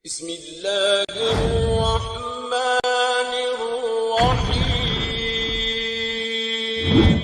बिस्मिल्लाहिर्रहमानिर्रहीम।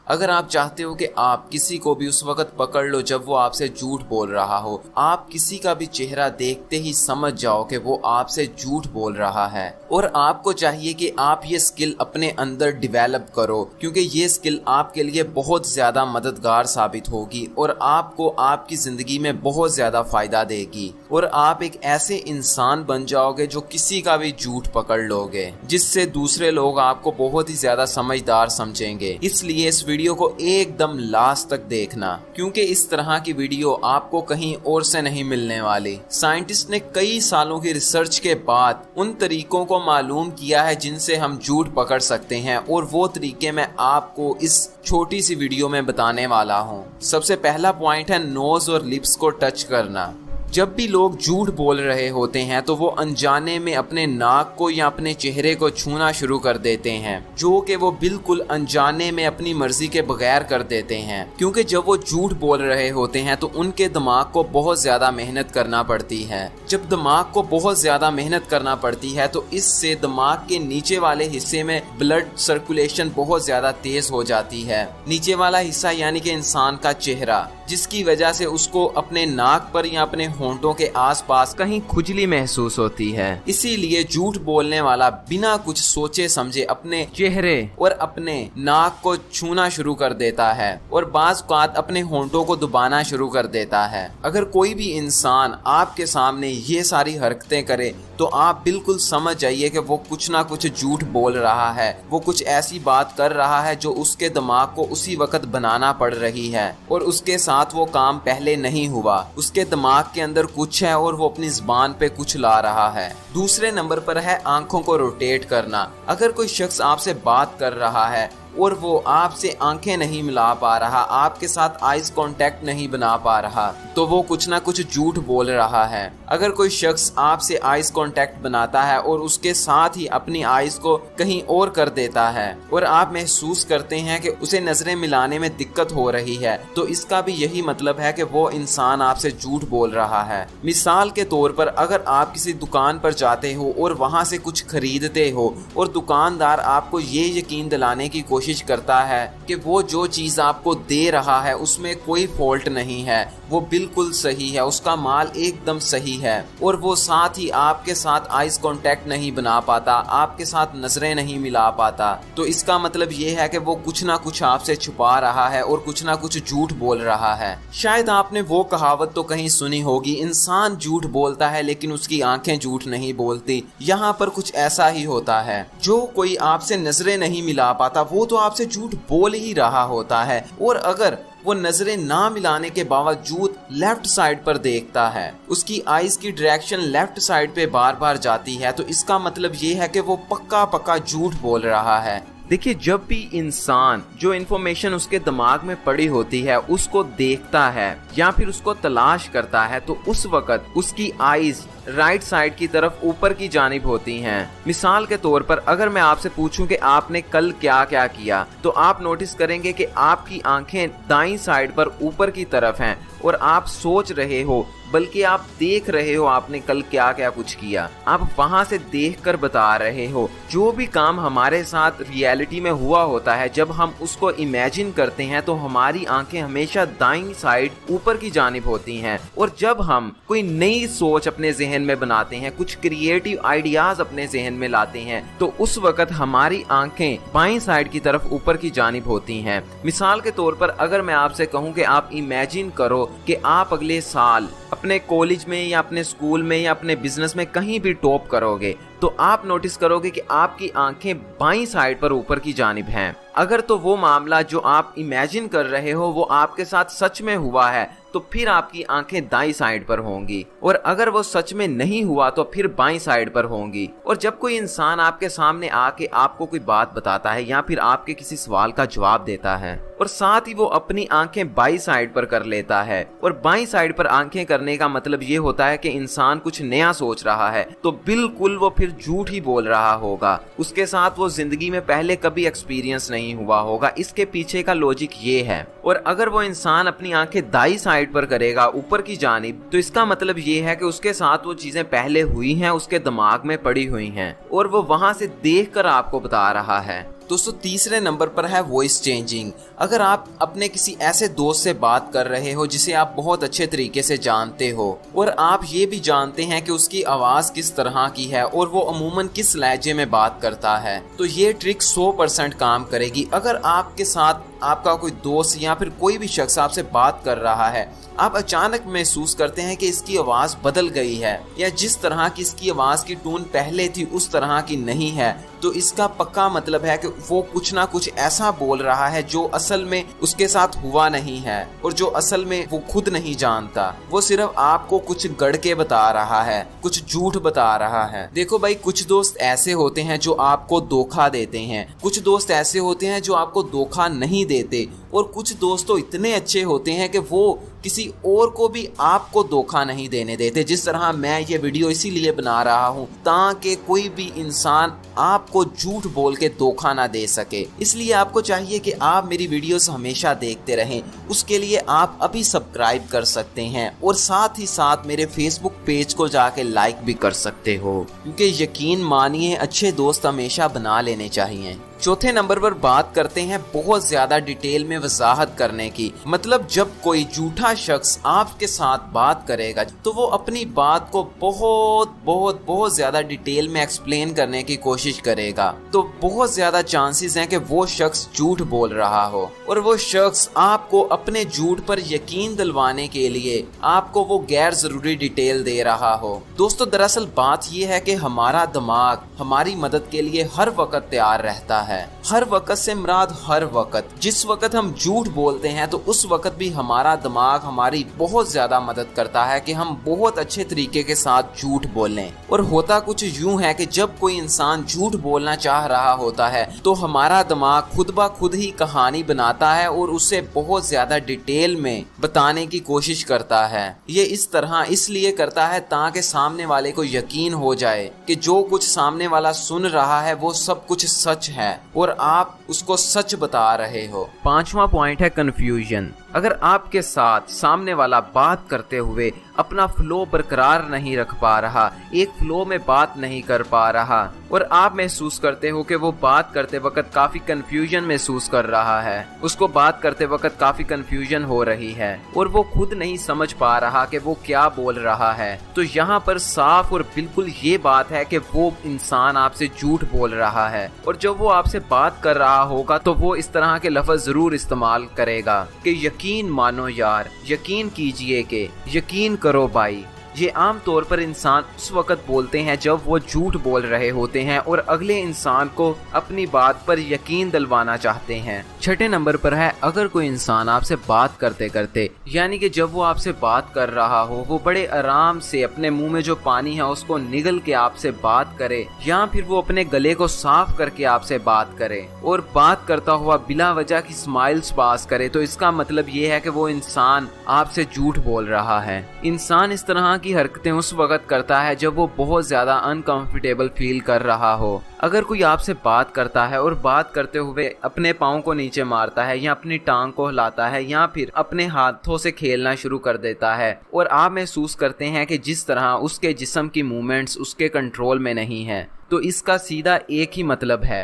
अगर आप चाहते हो कि आप किसी को भी उस वक्त पकड़ लो जब वो आपसे झूठ बोल रहा हो, आप किसी का भी चेहरा देखते ही समझ जाओ कि वो आपसे झूठ बोल रहा है। और आपको चाहिए कि आप ये स्किल अपने अंदर डेवलप करो, क्योंकि ये स्किल आपके लिए बहुत ज्यादा मददगार साबित होगी और आपको आपकी जिंदगी में बहुत ज्यादा फायदा देगी। और आप एक ऐसे इंसान बन जाओगे जो किसी का भी झूठ पकड़ लोगे, जिससे दूसरे लोग आपको बहुत ही ज्यादा समझदार समझेंगे। इसलिए इस वीडियो को एकदम लास्ट तक देखना, क्योंकि इस तरह की वीडियो आपको कहीं और से नहीं मिलने वाली। साइंटिस्ट ने कई सालों की रिसर्च के बाद उन तरीकों को मालूम किया है जिनसे हम झूठ पकड़ सकते हैं, और वो तरीके मैं आपको इस छोटी सी वीडियो में बताने वाला हूँ। सबसे पहला पॉइंट है नोज और लिप्स को टच करना। जब भी लोग झूठ बोल रहे होते हैं तो वो अनजाने में अपने नाक को या अपने चेहरे को छूना शुरू कर देते हैं, जो कि वो बिल्कुल अनजाने में अपनी मर्जी के बगैर कर देते हैं। क्योंकि जब वो झूठ बोल रहे होते हैं तो उनके दिमाग को बहुत ज्यादा मेहनत करना पड़ती है। जब दिमाग को बहुत ज्यादा मेहनत करना पड़ती है तो इससे दिमाग के नीचे वाले हिस्से में ब्लड सर्कुलेशन बहुत ज्यादा तेज हो जाती है। नीचे वाला हिस्सा यानी कि इंसान का चेहरा, जिसकी वजह से उसको अपने नाक पर या अपने होंठों के आसपास कहीं खुजली महसूस होती है। इसीलिए झूठ बोलने वाला बिना कुछ सोचे समझे अपने चेहरे और अपने नाक को छूना शुरू कर देता है और बाज़ औक़ात अपने होंठों को दबाना शुरू कर देता है। अगर कोई भी इंसान आपके सामने ये सारी हरकतें करे तो आप बिल्कुल समझ जाइए कि वो कुछ ना कुछ झूठ बोल रहा है, वो कुछ ऐसी बात कर रहा है जो उसके दिमाग को उसी वक्त बनाना पड़ रही है और उसके साथ वो काम पहले नहीं हुआ। उसके दिमाग के अंदर कुछ है और वो अपनी जुबान पे कुछ ला रहा है। दूसरे नंबर पर है आंखों को रोटेट करना। अगर कोई शख्स आपसे बात कर रहा है और वो आपसे आंखें नहीं मिला पा रहा, आपके साथ आइज कांटेक्ट नहीं बना पा रहा, तो वो कुछ ना कुछ झूठ बोल रहा है। अगर कोई शख्स आपसे आइज कांटेक्ट बनाता है और उसके साथ ही अपनी आइज को कहीं और कर देता है और आप महसूस करते हैं कि उसे नजरें मिलाने में दिक्कत हो रही है, तो इसका भी यही मतलब है कि वो इंसान आपसे झूठ बोल रहा है। मिसाल के तौर पर अगर आप किसी दुकान पर जाते हो और वहां से कुछ खरीदते हो और दुकानदार आपको ये यकीन दिलाने की कोशिश करता है कि वो जो चीज आपको दे रहा है उसमें कोई फॉल्ट नहीं है, वो बिल्कुल सही है, उसका माल एकदम सही है, और वो साथ ही आपके साथ आइज कांटेक्ट नहीं बना पाता, आपके साथ नजरें नहीं मिला पाता, तो इसका मतलब ये है कि वो कुछ ना कुछ आपसे छुपा रहा है और कुछ ना कुछ झूठ बोल रहा है। शायद आपने वो कहावत तो कहीं सुनी होगी, इंसान झूठ बोलता है लेकिन उसकी आंखें झूठ नहीं बोलती। यहाँ पर कुछ ऐसा ही होता है। जो कोई आपसे नजरें नहीं मिला पाता वो तो आपसे झूठ बोल ही रहा होता है, और अगर वो नजरें ना मिलाने के बावजूद लेफ्ट साइड पर देखता है, उसकी आईज की डायरेक्शन लेफ्ट साइड पे बार बार जाती है, तो इसका मतलब ये है कि वो पक्का पक्का झूठ बोल रहा है। देखिए, जब भी इंसान जो इन्फॉर्मेशन उसके दिमाग में पड़ी होती है उसको देखता है या फिर उसको तलाश करता है, तो उस वक्त उसकी आईज राइट साइड की तरफ ऊपर की जानिब होती हैं। मिसाल के तौर पर अगर मैं आपसे पूछूं कि आपने कल क्या क्या किया, तो आप नोटिस करेंगे कि आपकी आंखें दाईं साइड पर ऊपर की तरफ हैं और आप सोच रहे हो, बल्कि आप देख रहे हो आपने कल क्या क्या कुछ किया, आप वहां से देखकर बता रहे हो। जो भी काम हमारे साथ रियलिटी में हुआ होता है, जब हम उसको इमेजिन करते हैं तो हमारी आंखें हमेशा दाईं साइड ऊपर की जानिब होती हैं, और जब हम कोई नई सोच अपने जहन में बनाते हैं, कुछ क्रिएटिव आइडियाज अपने जहन में लाते हैं, तो उस वक्त हमारी आंखें बाईं साइड की तरफ ऊपर की जानिब होती हैं। मिसाल के तौर पर अगर मैं आपसे कहूं कि आप इमेजिन करो कि आप अगले साल अपने कॉलेज में या अपने स्कूल में या अपने बिजनेस में कहीं भी टॉप करोगे, तो आप नोटिस करोगे कि आपकी आंखें बाईं साइड पर ऊपर की जानिब हैं। अगर तो वो मामला जो आप इमेजिन कर रहे हो वो आपके साथ सच में हुआ है, तो फिर आपकी आंखें दाईं साइड पर होंगी, और अगर वो सच में नहीं हुआ तो फिर बाईं साइड पर होंगी। और जब कोई इंसान आपके सामने आके आपको कोई बात बताता है या फिर आपके किसी सवाल का जवाब देता है और साथ ही वो अपनी आंखें बाई साइड पर कर लेता है। और बाई साइड पर आंखें करने का मतलब ये होता है कि इंसान कुछ नया सोच रहा है, तो बिल्कुल वो फिर झूठ ही बोल रहा होगा। उसके साथ वो जिंदगी में पहले कभी एक्सपीरियंस नहीं हुआ होगा। इसके पीछे का लॉजिक ये है। और अगर वो इंसान अपनी आंखें दाई साइड पर करेगा, ऊपर की जानिब, तो इसका मतलब ये है कि उसके साथ वो चीजें पहले हुई हैं, उसके दिमाग में पड़ी हुई हैं और वो वहां से देखकर आपको बता रहा है। दोस्तों तीसरे नंबर पर है वॉइस चेंजिंग। अगर आप अपने किसी ऐसे दोस्त से बात कर रहे हो जिसे आप बहुत अच्छे तरीके से जानते हो और आप ये भी जानते हैं कि उसकी आवाज़ किस तरह की है और वो अमूमन किस लहजे में बात करता है, तो ये ट्रिक 100% काम करेगी। अगर आपके साथ आपका कोई दोस्त या फिर कोई भी शख्स आपसे बात कर रहा है, आप अचानक महसूस करते हैं कि इसकी आवाज़ बदल गई है या जिस तरह की इसकी आवाज़ की टोन पहले थी उस तरह की नहीं है, तो इसका पक्का मतलब है कि वो कुछ ना कुछ ऐसा बोल रहा है जो असल में उसके साथ हुआ नहीं है और जो असल में वो खुद नहीं जानता। वो सिर्फ आपको कुछ गढ़ के बता रहा है, कुछ झूठ बता रहा है। देखो भाई, कुछ दोस्त ऐसे होते हैं जो आपको धोखा देते हैं, कुछ दोस्त ऐसे होते हैं जो आपको धोखा नहीं देते और कुछ दोस्त तो इतने अच्छे होते हैं कि वो किसी और को भी आपको धोखा नहीं देने देते। जिस तरह मैं ये वीडियो इसीलिए बना रहा हूँ ताकि कोई भी इंसान आपको झूठ बोल के धोखा ना दे सके। इसलिए आपको चाहिए कि आप मेरी वीडियोस हमेशा देखते रहें। उसके लिए आप अभी सब्सक्राइब कर सकते हैं और साथ ही साथ मेरे फेसबुक पेज को जाके लाइक भी कर सकते हो, क्योंकि यकीन मानिए अच्छे दोस्त हमेशा बना लेने चाहिए। चौथे नंबर पर बात करते हैं बहुत ज्यादा डिटेल में वजाहत करने की। मतलब जब कोई झूठा शख्स आपके साथ बात करेगा तो वो अपनी बात को बहुत ज्यादा डिटेल में एक्सप्लेन करने की कोशिश करेगा, तो बहुत ज्यादा चांसेस हैं कि वो शख्स झूठ बोल रहा हो और वो शख्स आपको अपने झूठ पर यकीन दिलवाने के लिए आपको वो गैर जरूरी डिटेल दे रहा हो। दोस्तों दरअसल बात ये है कि हमारा दिमाग हमारी मदद के लिए हर वक्त तैयार रहता है। हर वक्त से मुराद हर वक्त। जिस वक्त हम झूठ बोलते हैं तो उस वक्त भी हमारा दिमाग हमारी बहुत ज्यादा मदद करता है कि हम बहुत अच्छे तरीके के साथ झूठ बोलें। और होता कुछ यूं है कि जब कोई इंसान झूठ बोलना चाह रहा होता है तो हमारा दिमाग खुद ब खुद ही कहानी बनाता है और उसे बहुत ज्यादा डिटेल में बताने की कोशिश करता है। ये इस तरह इसलिए करता है ताकि सामने वाले को यकीन हो जाए कि जो कुछ सामने वाला सुन रहा है वो सब कुछ सच है और आप उसको सच बता रहे हो। पांचवा पॉइंट है कंफ्यूजन। अगर आपके साथ सामने वाला बात करते हुए अपना फ्लो बरकरार नहीं रख पा रहा, एक फ्लो में बात नहीं कर पा रहा और आप महसूस करते हो कि वो बात करते वक्त काफी कंफ्यूजन महसूस कर रहा है, उसको बात करते वक्त काफी कंफ्यूजन हो रही है और वो खुद नहीं समझ पा रहा कि वो क्या बोल रहा है, तो यहाँ पर साफ और बिल्कुल ये बात है कि वो इंसान आपसे झूठ बोल रहा है। और जब वो आपसे बात कर रहा होगा तो वो इस तरह के लफ्ज जरूर इस्तेमाल करेगा कि यकीन मानो यार, यकीन कीजिए कि, यकीन करो भाई। ये आम तौर पर इंसान उस वक्त बोलते हैं जब वो झूठ बोल रहे होते हैं और अगले इंसान को अपनी बात पर यकीन दिलवाना चाहते हैं। छठे नंबर पर है अगर कोई इंसान आपसे बात करते करते, यानी कि जब वो आपसे बात कर रहा हो, वो बड़े आराम से अपने मुंह में जो पानी है उसको निगल के आपसे बात करे या फिर वो अपने गले को साफ करके आपसे बात करे और बात करता हुआ बिला वजह की स्माइल्स पास करे, तो इसका मतलब ये है कि वो इंसान आपसे झूठ बोल रहा है। इंसान इस तरह की हरकतें उस वक्त करता है जब वो बहुत ज्यादा अनकंफर्टेबल फील कर रहा हो। अगर कोई आपसे बात करता है और बात करते हुए अपने पाँव को नीचे मारता है या अपनी टांग को हिलाता है या फिर अपने हाथों से खेलना शुरू कर देता है और आप महसूस करते हैं कि जिस तरह उसके जिस्म की मूवमेंट्स उसके कंट्रोल में नहीं है, तो इसका सीधा एक ही मतलब है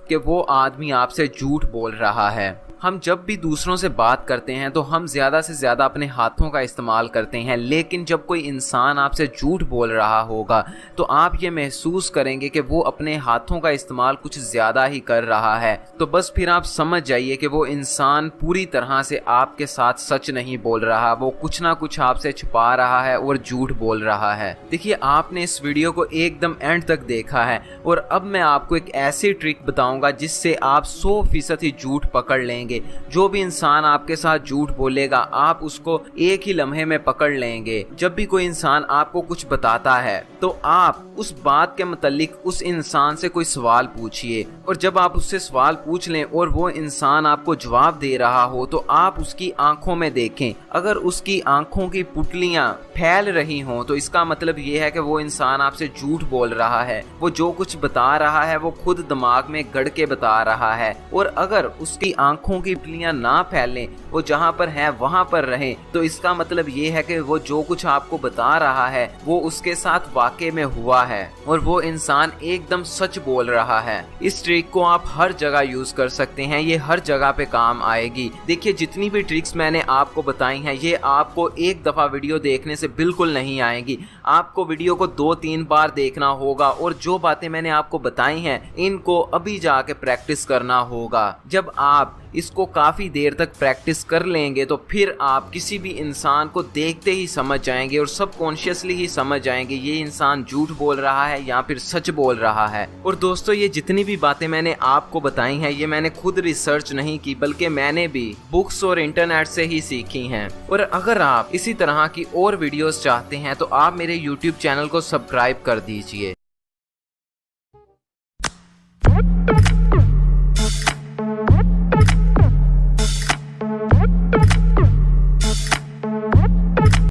कि वो आदमी आपसे झूठ बोल रहा है। हम जब भी दूसरों से बात करते हैं तो हम ज्यादा से ज्यादा अपने हाथों का इस्तेमाल करते हैं, लेकिन जब कोई इंसान आपसे झूठ बोल रहा होगा तो आप ये महसूस करेंगे कि वो अपने हाथों का इस्तेमाल कुछ ज्यादा ही कर रहा है। तो बस फिर आप समझ जाइए कि वो इंसान पूरी तरह से आपके साथ सच नहीं बोल रहा, वो कुछ ना कुछ आपसे छुपा रहा है और झूठ बोल रहा है। देखिए, आपने इस वीडियो को एकदम एंड तक देखा है और अब मैं आपको एक ऐसी ट्रिक बताऊंगा जिससे आप 100% ही झूठ पकड़ लेंगे लेंगे। जो भी इंसान आपके साथ झूठ बोलेगा आप उसको एक ही लम्हे में पकड़ लेंगे। जब भी कोई इंसान आपको कुछ बताता है तो आप उस बात के मुतालिक उस इंसान से कोई सवाल पूछिए, और जब आप उससे सवाल पूछ लें और वो इंसान आपको जवाब दे रहा हो तो आप उसकी आंखों में देखें। अगर उसकी आंखों की पुतलियां फैल रही हों तो इसका मतलब ये है कि वो इंसान आपसे झूठ बोल रहा है। वो जो कुछ बता रहा है वो खुद दिमाग में गढ़ के बता रहा है। और अगर उसकी आंखों की पुतलियां ना फैलें, वो जहां पर है वहां पर रहें, तो इसका मतलब ये है कि वो जो कुछ आपको बता रहा है वो उसके साथ वाकई में हुआ है और वो इंसान एकदम सच बोल रहा है। इस ट्रिक को आप हर जगह यूज कर सकते हैं, ये हर जगह पे काम आएगी। देखिए जितनी भी ट्रिक्स मैंने आपको बताई हैं ये आपको एक दफा वीडियो देखने से बिल्कुल नहीं आएंगी। आपको वीडियो को 2-3 बार देखना होगा और जो बातें मैंने आपको बताई हैं इनको अभी जाके प्रैक्टिस करना होगा। जब आप इसको काफी देर तक प्रैक्टिस कर लेंगे तो फिर आप किसी भी इंसान को देखते ही समझ जाएंगे और सबकॉन्शियसली ही समझ जाएंगे ये इंसान झूठ बोल रहा है या फिर सच बोल रहा है। और दोस्तों ये जितनी भी बातें मैंने आपको बताई हैं ये मैंने खुद रिसर्च नहीं की, बल्कि मैंने भी बुक्स और इंटरनेट से ही सीखी हैं। और अगर आप इसी तरह की और वीडियोस चाहते हैं तो आप मेरे YouTube चैनल को सब्सक्राइब कर दीजिए।